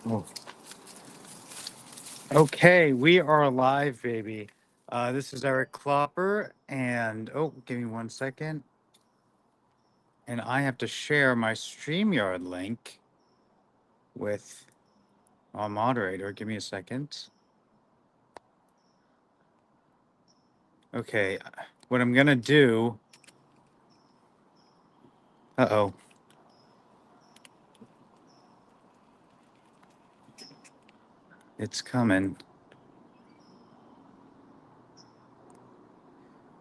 Oh. Okay, we are live, baby. This is Eric Klopper, and give me 1 second. And I have to share my StreamYard link with our moderator. Give me a second. Okay, what I'm gonna do. Uh-oh. It's coming.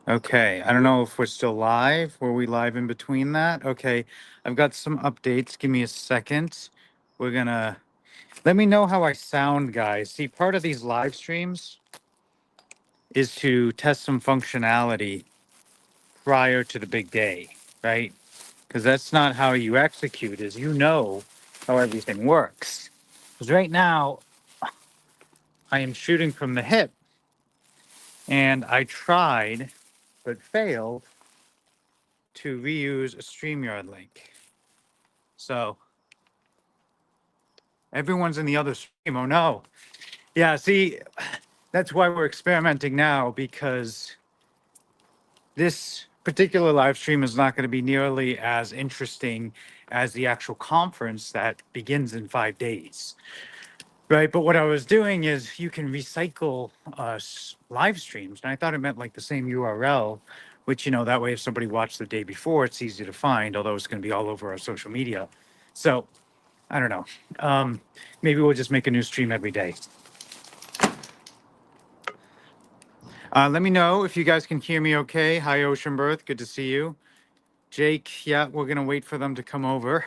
Okay, I don't know if we're still live. Were we live in between that? Okay, I've got some updates. Give me a second. We're gonna let me know how I sound, guys. See, part of these live streams is to test some functionality prior to the big day, right? Because that's not how you execute, is you know how everything works. Because right now, I am shooting from the hip, and I tried, but failed, to reuse a StreamYard link. So everyone's in the other stream. Oh no. Yeah, see, that's why we're experimenting now, because this particular live stream is not going to be nearly as interesting as the actual conference that begins in 5 days. Right. But what I was doing is you can recycle live streams. And I thought it meant like the same URL, which, that way if somebody watched the day before, it's easy to find, although it's going to be all over our social media. So I don't know. Maybe we'll just make a new stream every day. Let me know if you guys can hear me okay. Hi, Ocean Birth. Good to see you. Jake, yeah, we're going to wait for them to come over.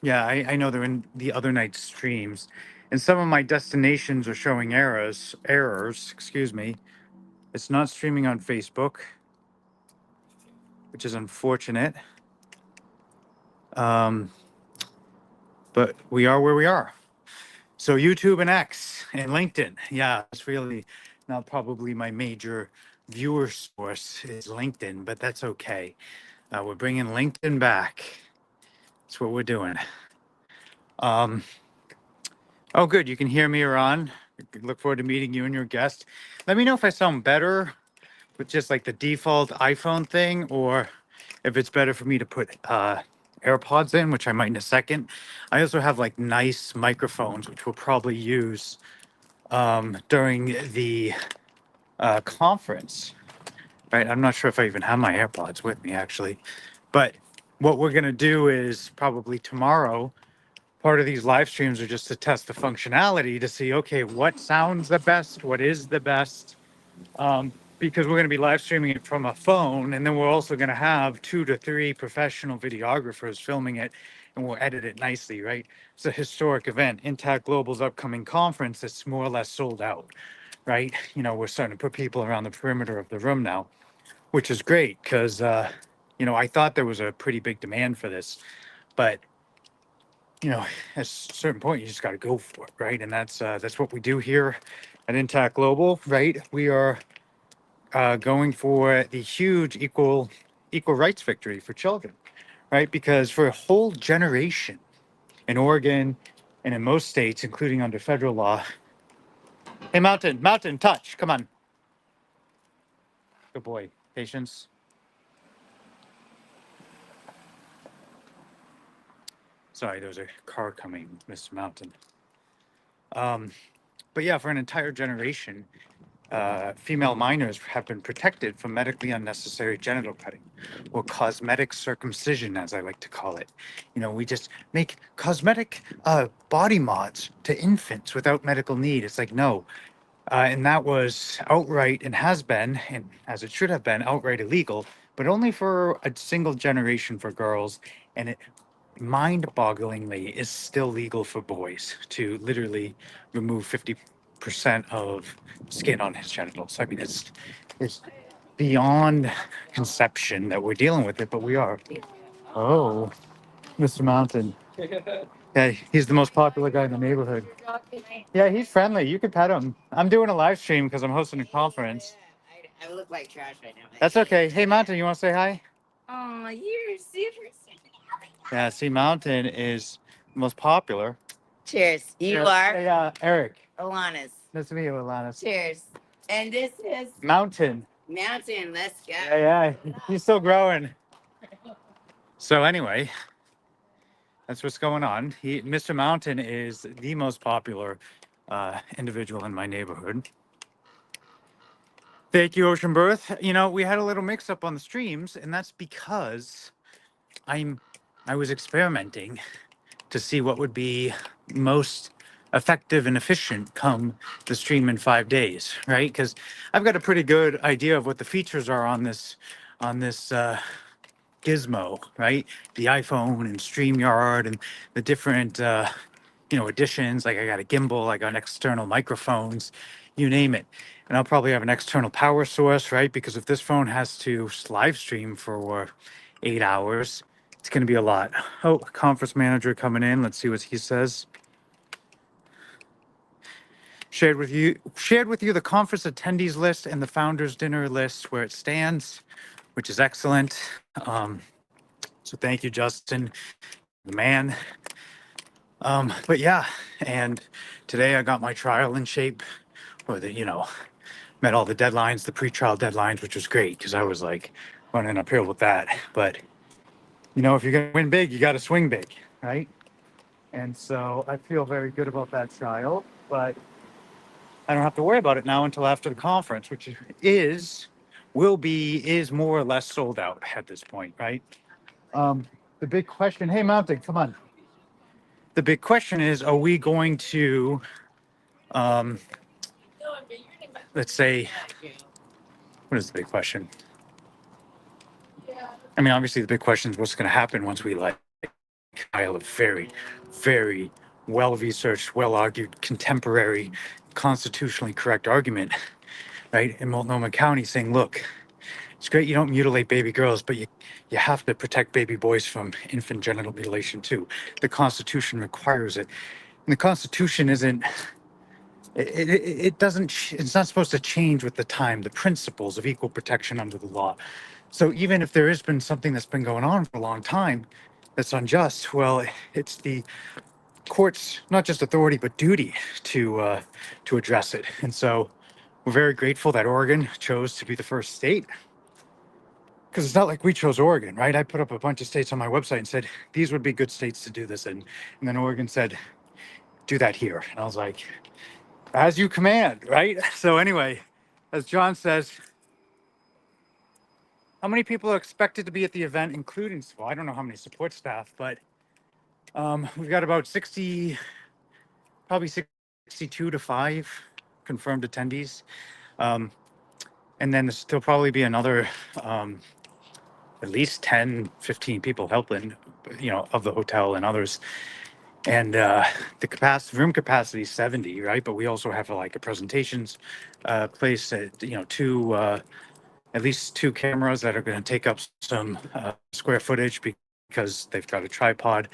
Yeah, I know they're in the other night's streams. And some of my destinations are showing errors, excuse me. It's not streaming on Facebook, which is unfortunate. But we are where we are. So YouTube and X and LinkedIn. Yeah, it's really not probably my major viewer source is LinkedIn, but that's okay. We're bringing LinkedIn back. That's what we're doing. Oh, good. You can hear me, Iran. Look forward to meeting you and your guest. Let me know if I sound better with just like the default iPhone thing, or if it's better for me to put AirPods in, which I might in a second. I also have like nice microphones, which we'll probably use during the conference. Right? I'm not sure if I even have my AirPods with me actually, but what we're gonna do is probably tomorrow. Part of these live streams are just to test the functionality to see, okay, what sounds the best, what is the best, because we're going to be live streaming it from a phone, and then we're also going to have 2 to 3 professional videographers filming it, and we'll edit it nicely, right? It's a historic event. Intact Global's upcoming conference that's more or less sold out, right? We're starting to put people around the perimeter of the room now, which is great because, I thought there was a pretty big demand for this, but at a certain point, you just got to go for it, right? And that's what we do here at Intact Global, right? We are going for the huge equal rights victory for children, right? Because for a whole generation in Oregon and in most states, including under federal law. Hey, Mountain, touch, come on. Good boy, patience. Sorry, there was a car coming, Mr. Mountain. But yeah, for an entire generation, female minors have been protected from medically unnecessary genital cutting, or cosmetic circumcision, as I like to call it. We just make cosmetic body mods to infants without medical need. It's like, no. And that was outright, and has been, and as it should have been, outright illegal, but only for a single generation for girls. And it mind-bogglingly is still legal for boys to literally remove 50% of skin on his genitals. I mean, it's beyond conception that we're dealing with it, but we are. Oh, Mr. Mountain. Yeah, he's the most popular guy in the neighborhood. Yeah, he's friendly. You can pet him. I'm doing a live stream because I'm hosting a conference. I look like trash right now. That's okay. Hey, Mountain, you want to say hi? Oh, you're super. Yeah, see, Mountain is most popular. Cheers. You Hey, are Hey, Eric. Alana's. Nice to meet you, Alana. Cheers. And this is Mountain. Mountain. Let's go. Yeah, he's still growing. So anyway, that's what's going on. Mr. Mountain is the most popular individual in my neighborhood. Thank you, Ocean Birth. You know, we had a little mix up on the streams, and that's because I was experimenting to see what would be most effective and efficient come the stream in 5 days, right? Because I've got a pretty good idea of what the features are on this gizmo, right? The iPhone and StreamYard and the different additions. Like I got a gimbal, I got external microphones, you name it. And I'll probably have an external power source, right? Because if this phone has to live stream for 8 hours, it's going to be a lot. Oh, conference manager coming in. Let's see what he says. Shared with you the conference attendees list and the founders dinner list where it stands, which is excellent. So thank you, Justin, the man. But yeah, and today I got my trial in shape, or met all the deadlines, the pre-trial deadlines, which was great because I was like running uphill with that. But if you're gonna win big, you got to swing big, right? And so I feel very good about that trial, but I don't have to worry about it now until after the conference, which is more or less sold out at this point, right? The big question, hey Mountain, come on. The big question is, are we going to, let's say, what is the big question? I mean, obviously the big question is what's going to happen once we file a very, very well-researched, well-argued, contemporary, constitutionally correct argument, right, in Multnomah County saying, look, it's great you don't mutilate baby girls, but you have to protect baby boys from infant genital mutilation too. The Constitution requires it. And the Constitution isn't, it doesn't, it's not supposed to change with the time, the principles of equal protection under the law. So even if there has been something that's been going on for a long time that's unjust, well, it's the court's not just authority but duty to address it. And so we're very grateful that Oregon chose to be the first state, because it's not like we chose Oregon, right? I put up a bunch of states on my website and said these would be good states to do this in, and then Oregon said do that here, and I was like, as you command, right? So anyway, as John says, how many people are expected to be at the event, including, well, I don't know how many support staff, but we've got about 60, probably 62 to 5 confirmed attendees. And then there'll probably be another at least 10, 15 people helping, of the hotel and others. And the room capacity is 70, right? But we also have like a presentations place at, at least 2 cameras that are going to take up some square footage because they've got a tripod.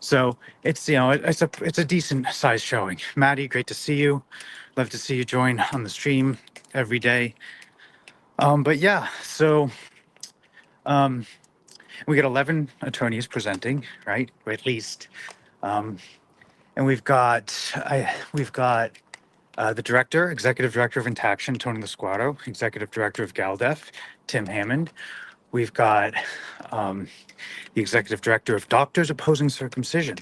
So it's, it's a decent size showing. Maddie, great to see you. Love to see you join on the stream every day. But yeah, so we got 11 attorneys presenting, right? Or at least. And we've got the director, executive director of Intaction, Tony Lasquato, executive director of GalDef, Tim Hammond. We've got the executive director of Doctors Opposing Circumcision,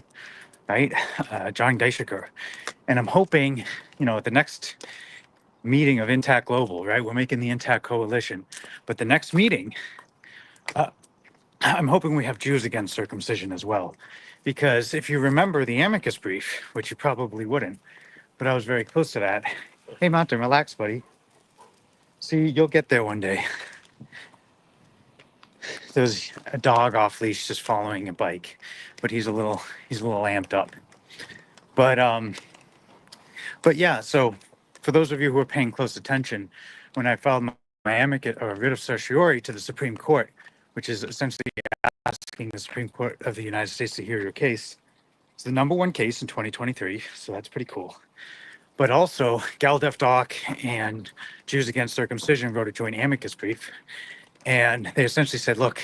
right? John Geishiker. And I'm hoping, at the next meeting of Intact Global, right? We're making the Intact Coalition. But the next meeting, I'm hoping we have Jews Against Circumcision as well. Because if you remember the amicus brief, which you probably wouldn't, but I was very close to that. Hey, Mountain, relax, buddy. See, you'll get there one day. There's a dog off leash just following a bike, but he's a little amped up. But yeah, so for those of you who are paying close attention, when I filed my amicus or writ of certiorari to the Supreme Court, which is essentially asking the Supreme Court of the United States to hear your case, it's the #1 case in 2023, so that's pretty cool. But also, GalDef Doc and Jews Against Circumcision wrote a joint amicus brief, and they essentially said, look,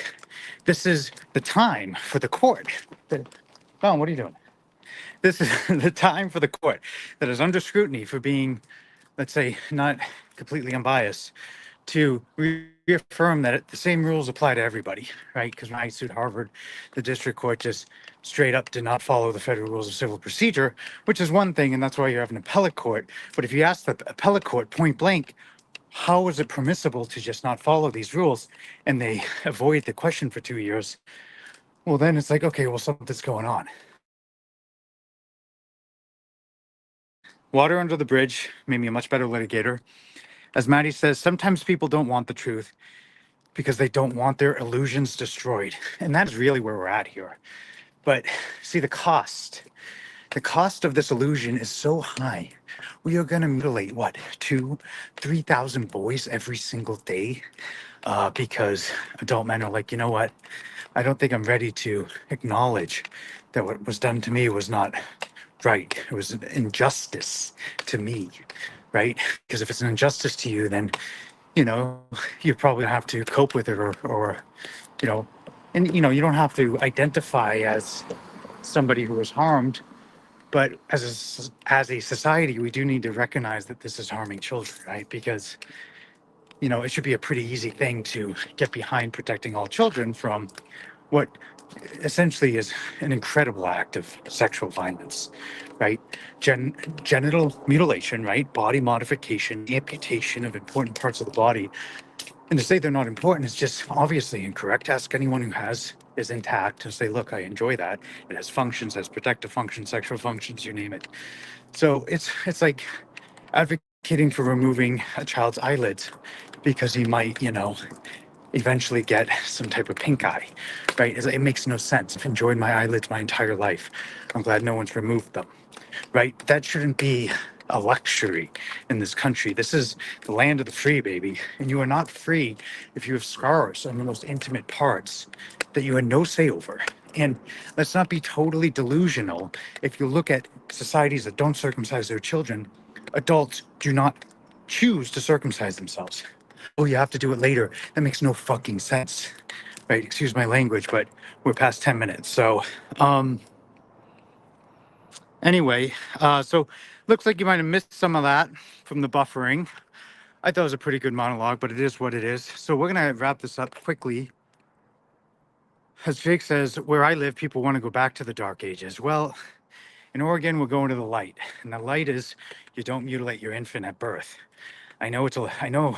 this is the time for the court. Don, what are you doing? this is the time for the court that is under scrutiny for being, let's say, not completely unbiased, to reaffirm that the same rules apply to everybody, right? Because when I sued Harvard, the district court just straight up did not follow the federal rules of civil procedure, which is one thing, and that's why you have an appellate court. But if you ask the appellate court point blank, how is it permissible to just not follow these rules, and they avoid the question for 2 years, well, then it's like, okay, well, something's going on. Water under the bridge made me a much better litigator. As Maddie says, sometimes people don't want the truth because they don't want their illusions destroyed. And that is really where we're at here. But see, the cost of this illusion is so high. We are going to mutilate what, 3,000 boys every single day because adult men are like, you know what? I don't think I'm ready to acknowledge that what was done to me was not right. It was an injustice to me, right? Because if it's an injustice to you, then, you know, you probably have to cope with it or, you know, and, you know, you don't have to identify as somebody who was harmed. But as a society, we do need to recognize that this is harming children, right? Because, you know, it should be a pretty easy thing to get behind protecting all children from what essentially is an incredible act of sexual violence, right? Genital mutilation, right? Body modification, amputation of important parts of the body. And to say they're not important is just obviously incorrect. Ask anyone who is intact and say, look, I enjoy that. It has functions, has protective functions, sexual functions, you name it. So it's like advocating for removing a child's eyelids because he might, you know, eventually get some type of pink eye, right? It makes no sense. I've enjoyed my eyelids my entire life. I'm glad no one's removed them, right? That shouldn't be a luxury in this country. This is the land of the free, baby. And you are not free if you have scars on the most intimate parts that you had no say over. And let's not be totally delusional. If you look at societies that don't circumcise their children, adults do not choose to circumcise themselves. Oh, you have to do it later. That makes no fucking sense. Right? Excuse my language, but we're past 10 minutes. So, anyway, so looks like you might have missed some of that from the buffering. I thought it was a pretty good monologue, but it is what it is. So we're going to wrap this up quickly. As Jake says, where I live, people want to go back to the dark ages. Well, in Oregon, we're going to the light. And the light is you don't mutilate your infant at birth. I know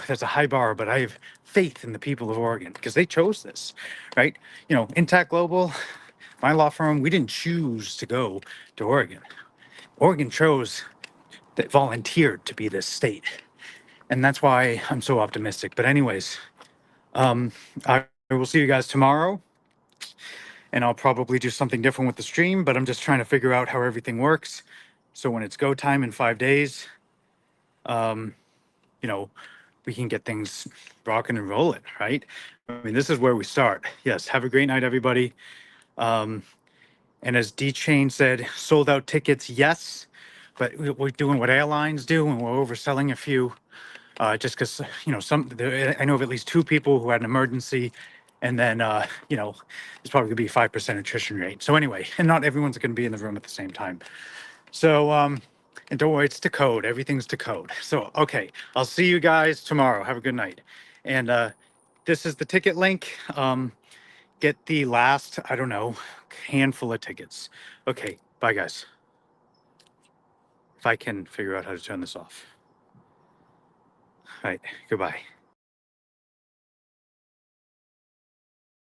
that's a high bar, but I have faith in the people of Oregon because they chose this, right? You know, Intact Global, my law firm, we didn't choose to go to Oregon. Oregon chose that volunteered to be this state. And that's why I'm so optimistic. But anyways, I will see you guys tomorrow. And I'll probably do something different with the stream, but I'm just trying to figure out how everything works. So when it's go time in 5 days, you know, we can get things rocking and rolling, right? I mean, this is where we start. Yes, have a great night, everybody. And as D Chain said, sold out tickets, yes, but we're doing what airlines do, and we're overselling a few. Just because you know I know of at least 2 people who had an emergency, and then you know there's probably gonna be a 5% attrition rate. So anyway, and not everyone's gonna be in the room at the same time. So and don't worry, it's to code. Everything's to code. So okay, I'll see you guys tomorrow. Have a good night. And this is the ticket link. Get the last, I don't know, handful of tickets. Okay, bye guys. If I can figure out how to turn this off. All right, goodbye.